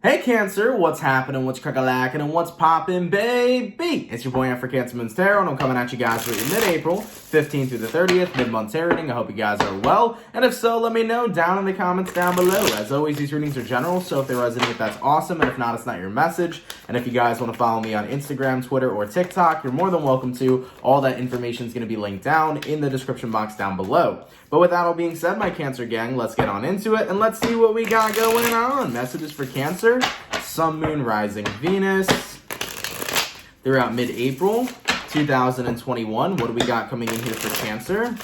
Hey Cancer, what's happening, what's crack-a-lackin', and what's poppin', baby? It's your boy for CancerMoonsTarot, and I'm coming at you guys for mid-April, 15th through the 30th, mid-month tarot reading. I hope you guys are well, and if so, let me know down in the comments down below. As always, these readings are general, so if they resonate, that's awesome, and if not, it's not your message. And if you guys want to follow me on Instagram, Twitter, or TikTok, you're more than welcome to. All that information is going to be linked down in the description box down below. But with that all being said, my Cancer gang, let's get on into it, and let's see what we got going on. Messages for Cancer: Sun, Moon, Rising, Venus throughout mid-April 2021. What do we got coming in here for Cancer?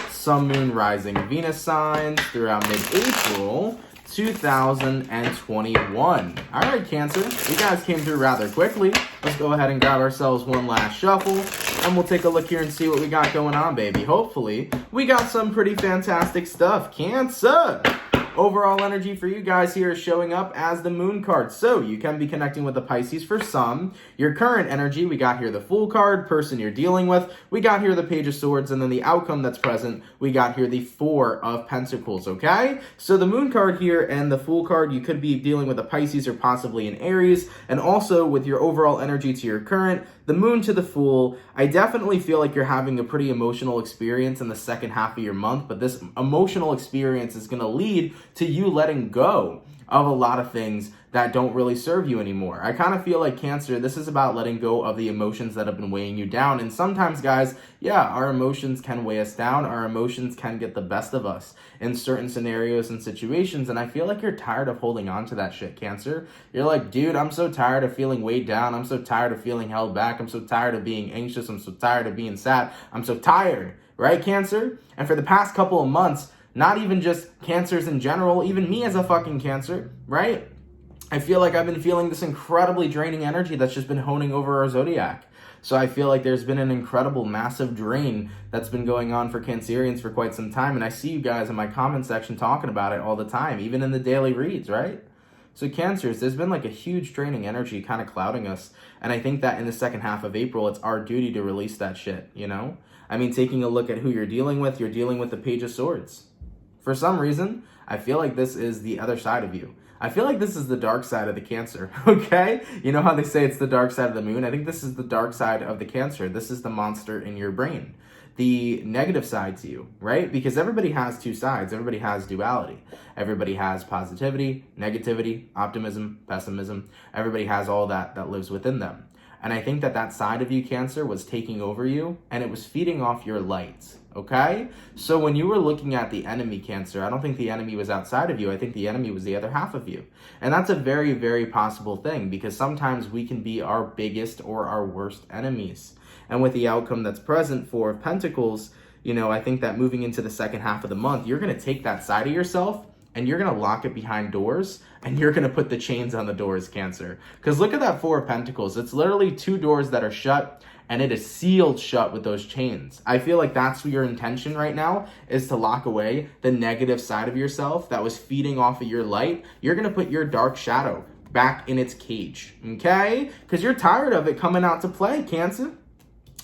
Sun, Moon, Rising, Venus signs throughout mid-April 2021. All right, Cancer, you guys came through rather quickly. Let's go ahead and grab ourselves one last shuffle, and we'll take a look here and see what we got going on, baby. Hopefully, we got some pretty fantastic stuff. Cancer! Overall energy for you guys here is showing up as the Moon card. So you can be connecting with the Pisces for some. Your current energy, we got here the Fool card, person you're dealing with. We got here the Page of Swords, and then the outcome that's present, we got here the Four of Pentacles, okay? So the Moon card here and the Fool card, you could be dealing with a Pisces or possibly an Aries. And also with your overall energy to your current, the Moon to the Fool, I definitely feel like you're having a pretty emotional experience in the second half of your month, but this emotional experience is going to lead to you letting go of a lot of things that don't really serve you anymore. I kind of feel like, Cancer, this is about letting go of the emotions that have been weighing you down. And sometimes, guys, yeah, our emotions can weigh us down. Our emotions can get the best of us in certain scenarios and situations. And I feel like you're tired of holding on to that shit, Cancer. You're like, dude, I'm so tired of feeling weighed down. I'm so tired of feeling held back. I'm so tired of being anxious. I'm so tired of being sad. I'm so tired, right, Cancer? And for the past couple of months, not even just Cancers in general, even me as a fucking Cancer, right? I feel like I've been feeling this incredibly draining energy that's just been honing over our zodiac. So I feel like there's been an incredible, massive drain that's been going on for Cancerians for quite some time. And I see you guys in my comment section talking about it all the time, even in the daily reads, right? So Cancers, there's been like a huge draining energy kind of clouding us. And I think that in the second half of April, it's our duty to release that shit, you know? I mean, taking a look at who you're dealing with the Page of Swords. For some reason, I feel like this is the other side of you. I feel like this is the dark side of the Cancer, okay? You know how they say it's the dark side of the moon? I think this is the dark side of the Cancer. This is the monster in your brain. The negative side to you, right? Because everybody has two sides. Everybody has duality. Everybody has positivity, negativity, optimism, pessimism. Everybody has all that lives within them. And I think that side of you, Cancer, was taking over you, and it was feeding off your light, okay? So when you were looking at the enemy, Cancer, I don't think the enemy was outside of you. I think the enemy was the other half of you. And that's a very, very possible thing, because sometimes we can be our biggest or our worst enemies. And with the outcome that's present, Four of Pentacles, you know, I think that moving into the second half of the month, you're going to take that side of yourself and you're going to lock it behind doors, and you're going to put the chains on the doors, Cancer. Because look at that Four of Pentacles. It's literally two doors that are shut, and it is sealed shut with those chains. I feel like that's your intention right now, is to lock away the negative side of yourself that was feeding off of your light. You're going to put your dark shadow back in its cage, okay? Because you're tired of it coming out to play, Cancer.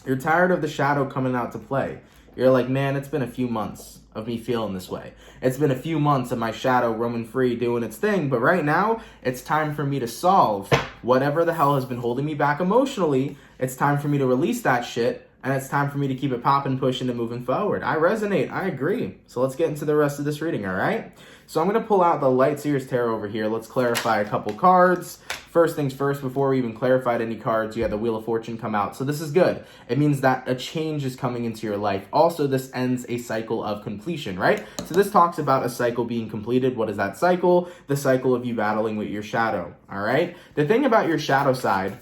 You're tired of the shadow coming out to play. You're like, man, it's been a few months of me feeling this way. It's been a few months of my shadow roaming free doing its thing, but right now it's time for me to solve whatever the hell has been holding me back emotionally. It's time for me to release that shit, and it's time for me to keep it popping, pushing, and moving forward. I resonate. I agree. So let's get into the rest of this reading, all right? So I'm going to pull out the Light Seers Tarot over here. Let's clarify a couple cards. First things first, before we even clarified any cards, you had the Wheel of Fortune come out. So this is good. It means that a change is coming into your life. Also, this ends a cycle of completion, right? So this talks about a cycle being completed. What is that cycle? The cycle of you battling with your shadow, all right? The thing about your shadow side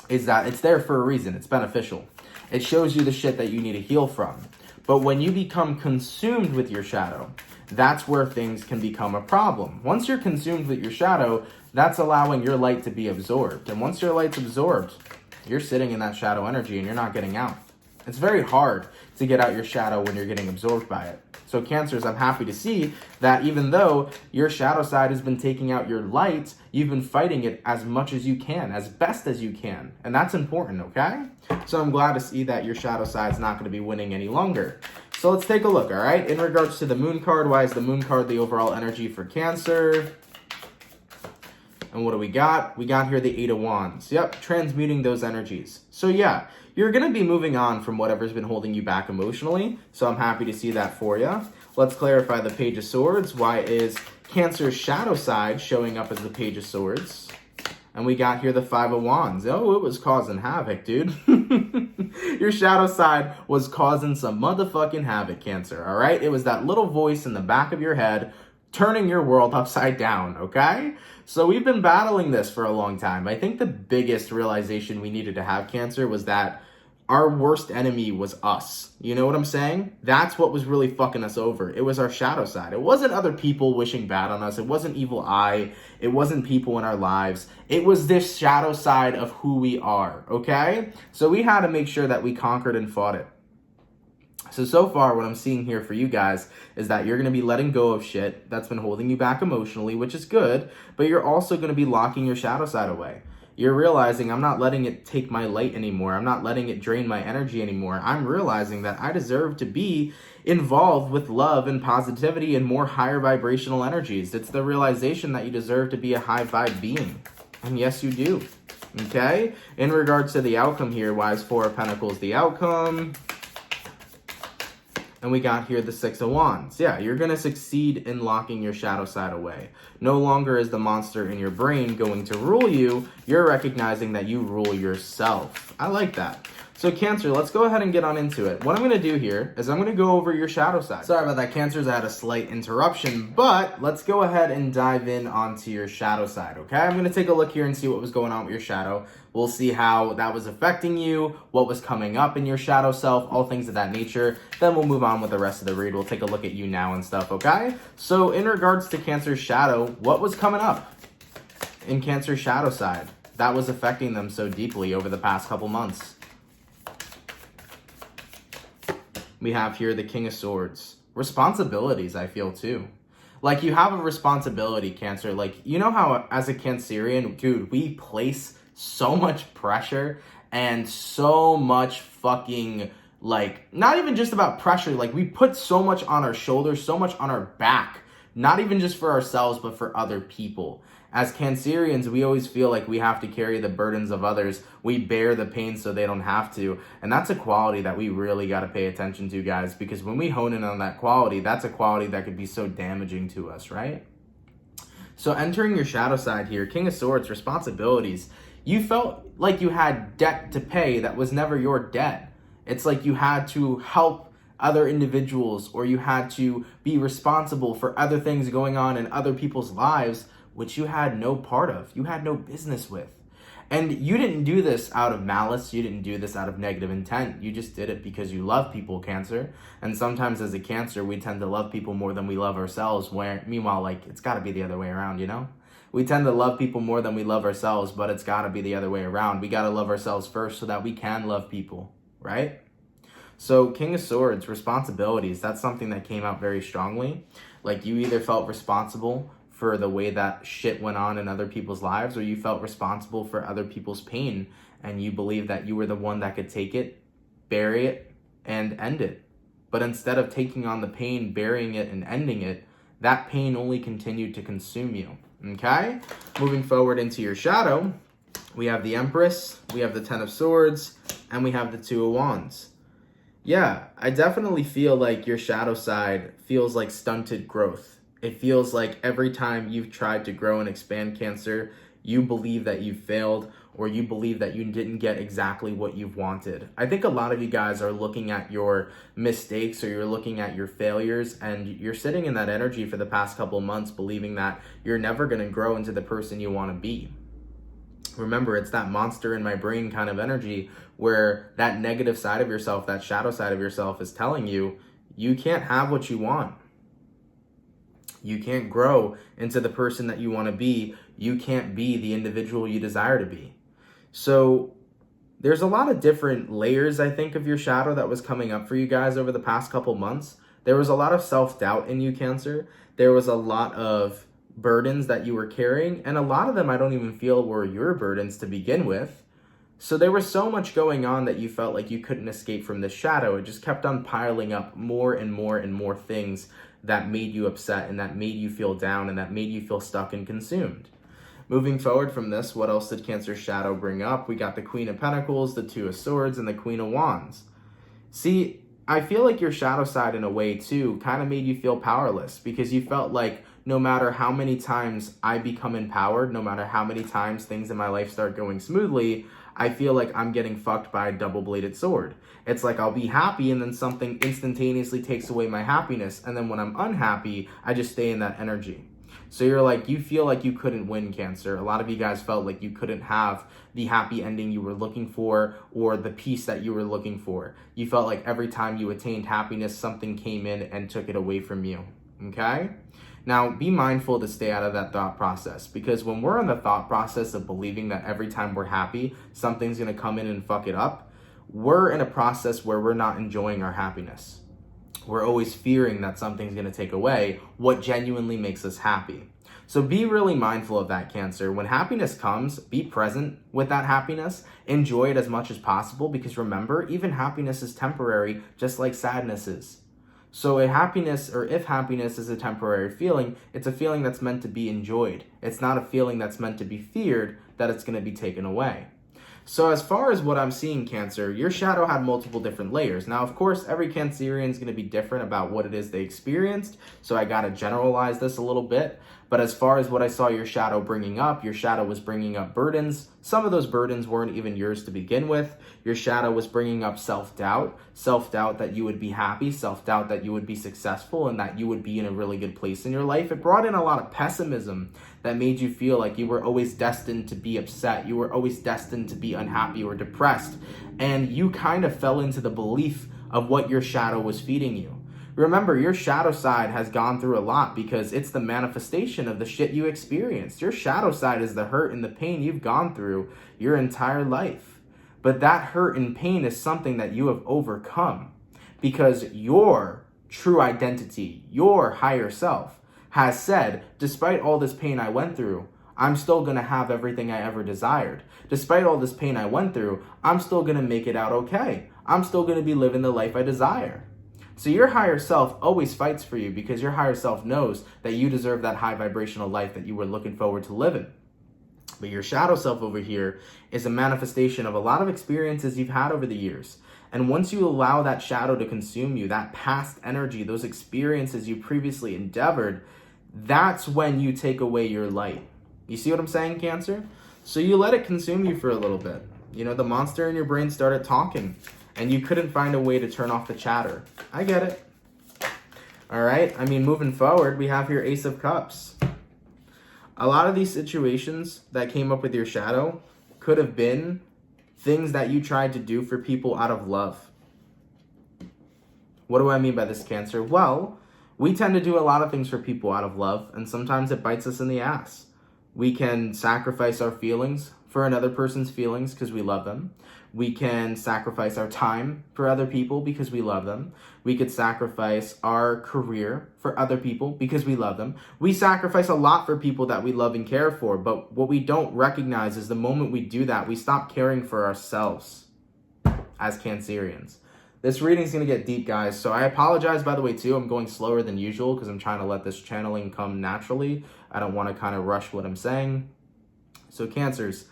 is that it's there for a reason. It's beneficial. It shows you the shit that you need to heal from. But when you become consumed with your shadow, that's where things can become a problem. Once you're consumed with your shadow, that's allowing your light to be absorbed. And once your light's absorbed, you're sitting in that shadow energy and you're not getting out. It's very hard to get out your shadow when you're getting absorbed by it. So Cancers, I'm happy to see that even though your shadow side has been taking out your light, you've been fighting it as much as you can, as best as you can. And that's important, okay? So I'm glad to see that your shadow side's not going to be winning any longer. So let's take a look, all right? In regards to the Moon card, why is the Moon card the overall energy for Cancer? And what do we got? We got here the Eight of Wands. Yep, transmuting those energies. So yeah, you're going to be moving on from whatever's been holding you back emotionally. So I'm happy to see that for you. Let's clarify the Page of Swords. Why is Cancer's shadow side showing up as the Page of Swords? And we got here the Five of Wands. Oh, it was causing havoc, dude. Your shadow side was causing some motherfucking havoc, Cancer, all right? It was that little voice in the back of your head turning your world upside down, okay? So we've been battling this for a long time. I think the biggest realization we needed to have, Cancer, was that our worst enemy was us. You know what I'm saying? That's what was really fucking us over. It was our shadow side. It wasn't other people wishing bad on us. It wasn't evil eye. It wasn't people in our lives. It was this shadow side of who we are, okay? So we had to make sure that we conquered and fought it. So far, what I'm seeing here for you guys is that you're going to be letting go of shit that's been holding you back emotionally, which is good, but you're also going to be locking your shadow side away. You're realizing, I'm not letting it take my light anymore. I'm not letting it drain my energy anymore. I'm realizing that I deserve to be involved with love and positivity and more higher vibrational energies. It's the realization that you deserve to be a high vibe being. And yes, you do. Okay? In regards to the outcome here, why is Four of Pentacles the outcome? And we got here the Six of Wands. Yeah, you're going to succeed in locking your shadow side away. No longer is the monster in your brain going to rule you. You're recognizing that you rule yourself. I like that. So Cancer, let's go ahead and get on into it. What I'm going to do here is I'm going to go over your shadow side. Sorry about that, Cancers. I had a slight interruption, but let's go ahead and dive in onto your shadow side, okay? I'm going to take a look here and see what was going on with your shadow. We'll see how that was affecting you, what was coming up in your shadow self, all things of that nature. Then we'll move on with the rest of the read. We'll take a look at you now and stuff, okay? So in regards to Cancer's shadow, what was coming up in Cancer's shadow side that was affecting them so deeply over the past couple months? We have here the King of Swords. Responsibilities, I feel, too. Like, you have a responsibility, Cancer. Like, you know how, as a Cancerian, dude, we place so much pressure and so much fucking, like, not even just about pressure. Like, we put so much on our shoulders, so much on our back. Not even just for ourselves, but for other people. As Cancerians, we always feel like we have to carry the burdens of others. We bear the pain so they don't have to. And that's a quality that we really got to pay attention to, guys. Because when we hone in on that quality, that's a quality that could be so damaging to us, right? So entering your shadow side here, King of Swords, responsibilities. You felt like you had debt to pay that was never your debt. It's like you had to help other individuals, or you had to be responsible for other things going on in other people's lives, which you had no part of, you had no business with. And you didn't do this out of malice, you didn't do this out of negative intent, you just did it because you love people, Cancer. And sometimes as a Cancer, we tend to love people more than we love ourselves, where, meanwhile, like, it's gotta be the other way around, you know? We tend to love people more than we love ourselves, but it's gotta be the other way around. We gotta love ourselves first so that we can love people, right? So King of Swords, responsibilities, that's something that came out very strongly. Like, you either felt responsible for the way that shit went on in other people's lives, or you felt responsible for other people's pain, and you believed that you were the one that could take it, bury it, and end it. But instead of taking on the pain, burying it, and ending it, that pain only continued to consume you, okay? Moving forward into your shadow, we have the Empress, we have the Ten of Swords, and we have the Two of Wands. Yeah, I definitely feel like your shadow side feels like stunted growth. It feels like every time you've tried to grow and expand, Cancer, you believe that you failed, or you believe that you didn't get exactly what you've wanted. I think a lot of you guys are looking at your mistakes, or you're looking at your failures, and you're sitting in that energy for the past couple months believing that you're never going to grow into the person you want to be. Remember, it's that monster in my brain kind of energy where that negative side of yourself, that shadow side of yourself is telling you, you can't have what you want. You can't grow into the person that you want to be. You can't be the individual you desire to be. So there's a lot of different layers, I think, of your shadow that was coming up for you guys over the past couple months. There was a lot of self-doubt in you, Cancer. There was a lot of burdens that you were carrying, and a lot of them I don't even feel were your burdens to begin with. So there was so much going on that you felt like you couldn't escape from this shadow. It just kept on piling up more and more and more things that made you upset, and that made you feel down, and that made you feel stuck and consumed. Moving forward from this, what else did Cancer's shadow bring up? We got the Queen of Pentacles, the Two of Swords, and the Queen of Wands. See, I feel like your shadow side in a way too kind of made you feel powerless, because you felt like no matter how many times I become empowered, no matter how many times things in my life start going smoothly, I feel like I'm getting fucked by a double-bladed sword. It's like I'll be happy and then something instantaneously takes away my happiness. And then when I'm unhappy, I just stay in that energy. So you're like, you feel like you couldn't win, Cancer. A lot of you guys felt like you couldn't have the happy ending you were looking for or the peace that you were looking for. You felt like every time you attained happiness, something came in and took it away from you. Okay? Now, be mindful to stay out of that thought process, because when we're in the thought process of believing that every time we're happy, something's going to come in and fuck it up, we're in a process where we're not enjoying our happiness. We're always fearing that something's going to take away what genuinely makes us happy. So be really mindful of that, Cancer. When happiness comes, be present with that happiness. Enjoy it as much as possible, because remember, even happiness is temporary, just like sadness is. So if happiness is a temporary feeling, it's a feeling that's meant to be enjoyed. It's not a feeling that's meant to be feared that it's going to be taken away. So as far as what I'm seeing, Cancer, your shadow had multiple different layers. Now, of course, every Cancerian is going to be different about what it is they experienced, so I got to generalize this a little bit. But as far as what I saw your shadow bringing up, your shadow was bringing up burdens. Some of those burdens weren't even yours to begin with. Your shadow was bringing up self-doubt that you would be happy, self-doubt that you would be successful, and that you would be in a really good place in your life. It brought in a lot of pessimism that made you feel like you were always destined to be upset. You were always destined to be unhappy or depressed. And you kind of fell into the belief of what your shadow was feeding you. Remember, your shadow side has gone through a lot because it's the manifestation of the shit you experienced. Your shadow side is the hurt and the pain you've gone through your entire life. But that hurt and pain is something that you have overcome, because your true identity, your higher self, has said, despite all this pain I went through, I'm still going to have everything I ever desired. Despite all this pain I went through, I'm still going to make it out okay. I'm still going to be living the life I desire. So your higher self always fights for you, because your higher self knows that you deserve that high vibrational life that you were looking forward to living. But your shadow self over here is a manifestation of a lot of experiences you've had over the years. And once you allow that shadow to consume you, that past energy, those experiences you previously endeavored, that's when you take away your light. You see what I'm saying, Cancer? So you let it consume you for a little bit. You know, the monster in your brain started talking, and you couldn't find a way to turn off the chatter. I get it. All right? I mean, moving forward, we have here Ace of Cups. A lot of these situations that came up with your shadow could have been things that you tried to do for people out of love. What do I mean by this, Cancer? Well, we tend to do a lot of things for people out of love, and sometimes it bites us in the ass. We can sacrifice our feelings for another person's feelings because we love them. We can sacrifice our time for other people because we love them. We could sacrifice our career for other people because we love them. We sacrifice a lot for people that we love and care for, but what we don't recognize is the moment we do that, we stop caring for ourselves as Cancerians. This reading is going to get deep, guys, so I apologize, by the way, too. I'm going slower than usual because I'm trying to let this channeling come naturally. I don't want to kind of rush what I'm saying. So, Cancers,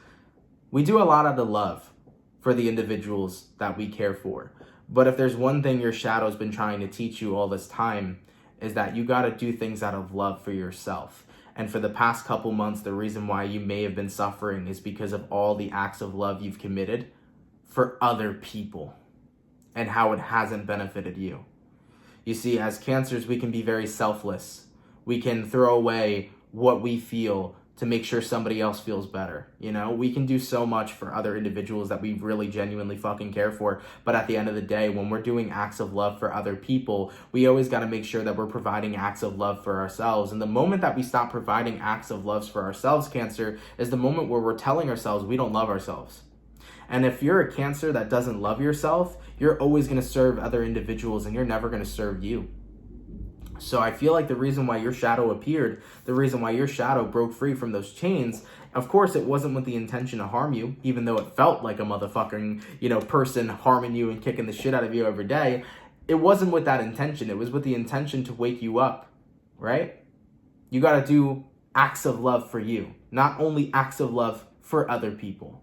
we do a lot out of love for the individuals that we care for. But if there's one thing your shadow's been trying to teach you all this time, is that you got to do things out of love for yourself. And for the past couple months, the reason why you may have been suffering is because of all the acts of love you've committed for other people and how it hasn't benefited you. You see, as Cancers, we can be very selfless. We can throw away what we feel to make sure somebody else feels better. You know, we can do so much for other individuals that we really genuinely fucking care for. But at the end of the day, when we're doing acts of love for other people, we always got to make sure that we're providing acts of love for ourselves. And the moment that we stop providing acts of love for ourselves, Cancer, is the moment where we're telling ourselves we don't love ourselves. And if you're a Cancer that doesn't love yourself, you're always going to serve other individuals and you're never going to serve you. So I feel like the reason why your shadow appeared, the reason why your shadow broke free from those chains, of course, it wasn't with the intention to harm you, even though it felt like a motherfucking, person harming you and kicking the shit out of you every day. It wasn't with that intention. It was with the intention to wake you up, right? You got to do acts of love for you, not only acts of love for other people.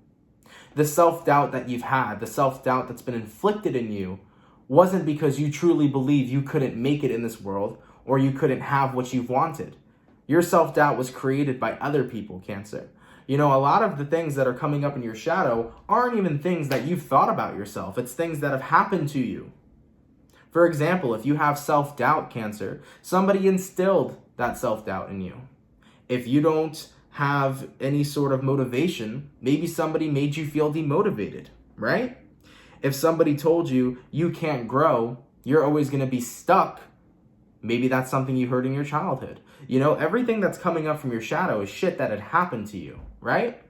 The self-doubt that you've had, the self-doubt that's been inflicted in you, wasn't because you truly believe you couldn't make it in this world or you couldn't have what you've wanted. Your self-doubt was created by other people, Cancer. You know, a lot of the things that are coming up in your shadow aren't even things that you've thought about yourself. It's things that have happened to you. For example, if you have self-doubt, Cancer, somebody instilled that self-doubt in you. If you don't have any sort of motivation, maybe somebody made you feel demotivated, right? If somebody told you you can't grow, you're always going to be stuck. Maybe that's something you heard in your childhood. You know, everything that's coming up from your shadow is shit that had happened to you, right?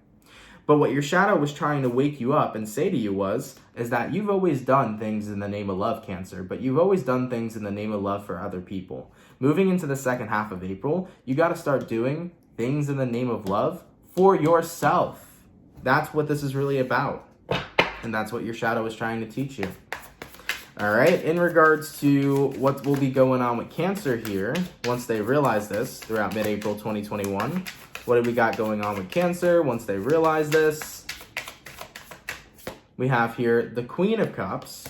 But what your shadow was trying to wake you up and say to you is that you've always done things in the name of love, Cancer, but you've always done things in the name of love for other people. Moving into the second half of April, you got to start doing things in the name of love for yourself. That's what this is really about. And that's what your shadow is trying to teach you. All right, in regards to what will be going on with Cancer here, once they realize this throughout mid-April 2021, what do we got going on with Cancer once they realize this? We have here the Queen of Cups.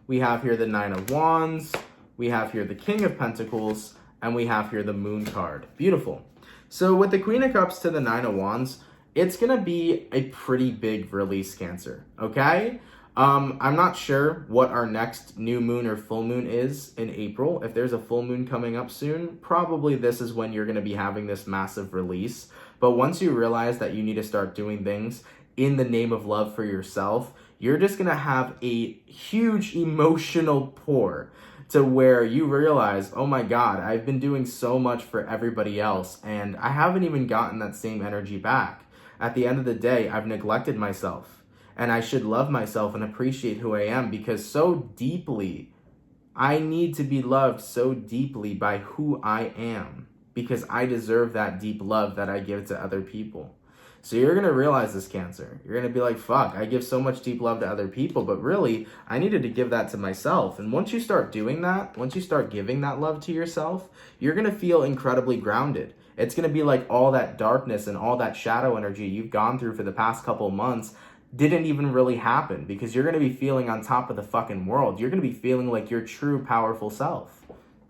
We have here the Nine of Wands. We have here the King of Pentacles. And we have here the Moon card. Beautiful. So with the Queen of Cups to the Nine of Wands, it's going to be a pretty big release, Cancer, okay? I'm not sure what our next new moon or full moon is in April. If there's a full moon coming up soon, probably this is when you're going to be having this massive release. But once you realize that you need to start doing things in the name of love for yourself, you're just going to have a huge emotional pour to where you realize, oh my God, I've been doing so much for everybody else and I haven't even gotten that same energy back. At the end of the day, I've neglected myself. And I should love myself and appreciate who I am because so deeply, I need to be loved so deeply by who I am because I deserve that deep love that I give to other people. So you're going to realize this, Cancer. You're going to be like, fuck, I give so much deep love to other people, but really, I needed to give that to myself. And once you start doing that, once you start giving that love to yourself, you're going to feel incredibly grounded. It's going to be like all that darkness and all that shadow energy you've gone through for the past couple of months didn't even really happen because you're going to be feeling on top of the fucking world. You're going to be feeling like your true powerful self.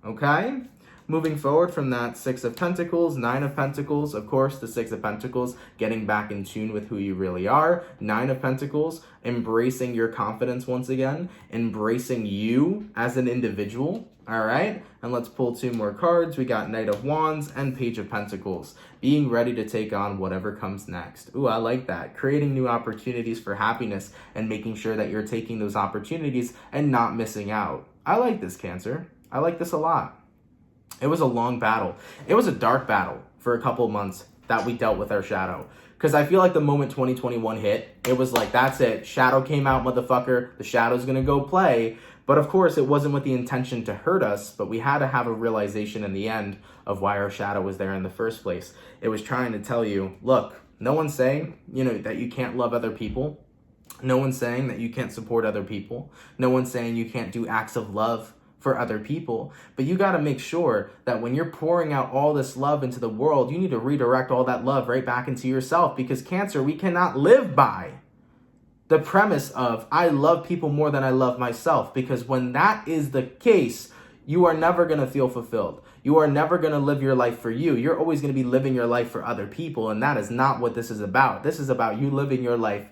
Okay? Moving forward from that, Six of Pentacles, Nine of Pentacles, of course, the Six of Pentacles, getting back in tune with who you really are. Nine of Pentacles, embracing your confidence once again, embracing you as an individual. All right, and let's pull two more cards. We got Knight of Wands and Page of Pentacles, being ready to take on whatever comes next. Ooh, I like that. Creating new opportunities for happiness and making sure that you're taking those opportunities and not missing out. I like this, Cancer. I like this a lot. It was a long battle. It was a dark battle for a couple of months that we dealt with our shadow. Because I feel like the moment 2021 hit, it was like, that's it. Shadow came out, motherfucker. The shadow's going to go play. But of course, it wasn't with the intention to hurt us, but we had to have a realization in the end of why our shadow was there in the first place. It was trying to tell you, look, no one's saying, that you can't love other people. No one's saying that you can't support other people. No one's saying you can't do acts of love for other people. But you got to make sure that when you're pouring out all this love into the world, you need to redirect all that love right back into yourself because Cancer, we cannot live by the premise of I love people more than I love myself, because when that is the case, you are never going to feel fulfilled. You are never going to live your life for you. You're always going to be living your life for other people, and that is not what this is about. This is about you living your life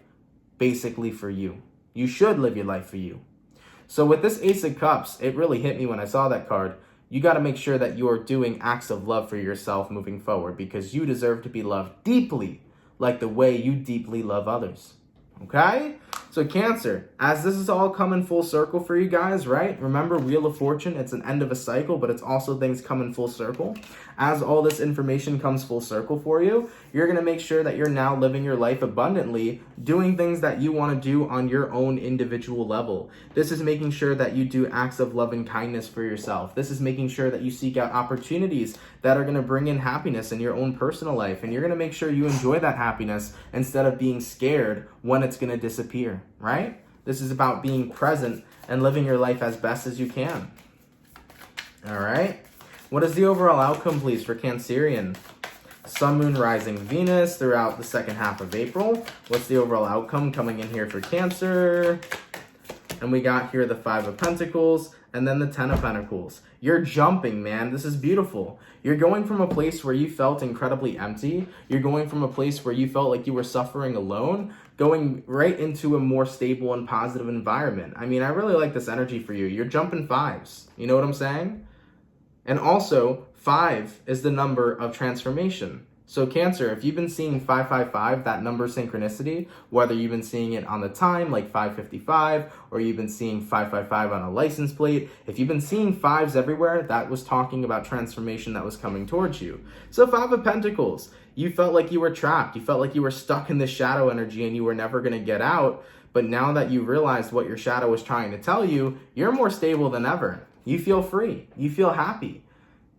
basically for you. You should live your life for you. So with this Ace of Cups, it really hit me when I saw that card. You got to make sure that you are doing acts of love for yourself moving forward because you deserve to be loved deeply like the way you deeply love others. Okay? So Cancer, as this is all coming full circle for you guys, right? Remember, Wheel of Fortune, it's an end of a cycle, but it's also things coming full circle. As all this information comes full circle for you, you're going to make sure that you're now living your life abundantly, doing things that you want to do on your own individual level. This is making sure that you do acts of love and kindness for yourself. This is making sure that you seek out opportunities that are going to bring in happiness in your own personal life. And you're going to make sure you enjoy that happiness instead of being scared when it's going to disappear, right? This is about being present and living your life as best as you can. All right. What is the overall outcome, please, for Cancerian? Sun, Moon, Rising, Venus throughout the second half of April. What's the overall outcome coming in here for Cancer? And we got here the Five of Pentacles and then the Ten of Pentacles. You're jumping, man. This is beautiful. You're going from a place where you felt incredibly empty. You're going from a place where you felt like you were suffering alone, going right into a more stable and positive environment. I mean, I really like this energy for you. You're jumping fives. You know what I'm saying? And also, 5 is the number of transformation. So Cancer, if you've been seeing 555, that number synchronicity, whether you've been seeing it on the time, like 555, or you've been seeing 555 on a license plate, if you've been seeing 5s everywhere, that was talking about transformation that was coming towards you. So 5 of Pentacles, you felt like you were trapped. You felt like you were stuck in this shadow energy and you were never going to get out. But now that you realized what your shadow was trying to tell you, you're more stable than ever. You feel free. You feel happy.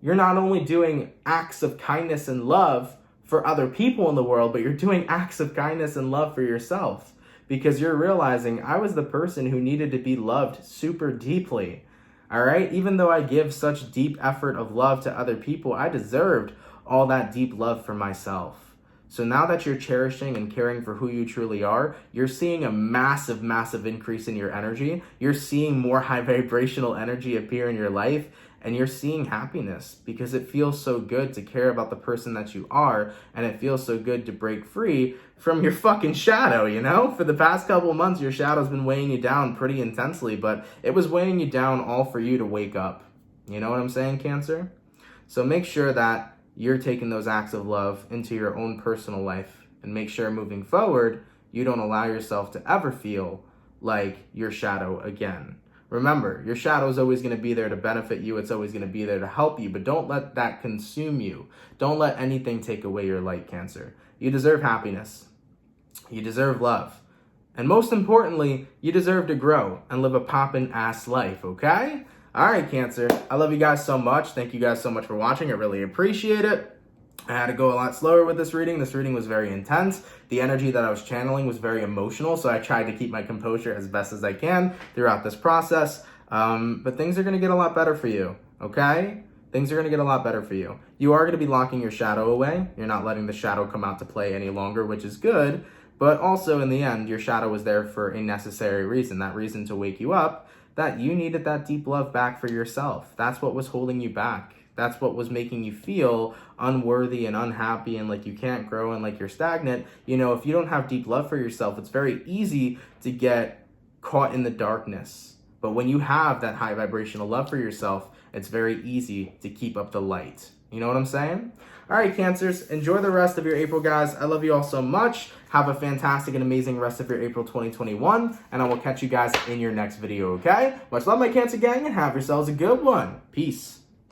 You're not only doing acts of kindness and love for other people in the world, but you're doing acts of kindness and love for yourself, because you're realizing I was the person who needed to be loved super deeply. All right. Even though I give such deep effort of love to other people, I deserved all that deep love for myself. So now that you're cherishing and caring for who you truly are, you're seeing a massive, massive increase in your energy. You're seeing more high vibrational energy appear in your life. And you're seeing happiness because it feels so good to care about the person that you are. And it feels so good to break free from your fucking shadow, you know? For the past couple months, your shadow's been weighing you down pretty intensely, but it was weighing you down all for you to wake up. You know what I'm saying, Cancer? So make sure that you're taking those acts of love into your own personal life, and make sure moving forward, you don't allow yourself to ever feel like your shadow again. Remember, your shadow is always going to be there to benefit you. It's always going to be there to help you, but don't let that consume you. Don't let anything take away your light, Cancer. You deserve happiness. You deserve love. And most importantly, you deserve to grow and live a poppin' ass life, okay? All right, Cancer. I love you guys so much. Thank you guys so much for watching. I really appreciate it. I had to go a lot slower with this reading. This reading was very intense. The energy that I was channeling was very emotional, so I tried to keep my composure as best as I can throughout this process. But things are going to get a lot better for you, okay? Things are going to get a lot better for you. You are going to be locking your shadow away. You're not letting the shadow come out to play any longer, which is good. But also, in the end, your shadow was there for a necessary reason, that reason to wake you up, that you needed that deep love back for yourself. That's what was holding you back. That's what was making you feel unworthy and unhappy and like you can't grow and like you're stagnant. You know, if you don't have deep love for yourself, it's very easy to get caught in the darkness. But when you have that high vibrational love for yourself, it's very easy to keep up the light. You know what I'm saying? All right, Cancers, enjoy the rest of your April, guys. I love you all so much. Have a fantastic and amazing rest of your April 2021, and I will catch you guys in your next video, okay? Much love, my Cancer gang, and have yourselves a good one. Peace.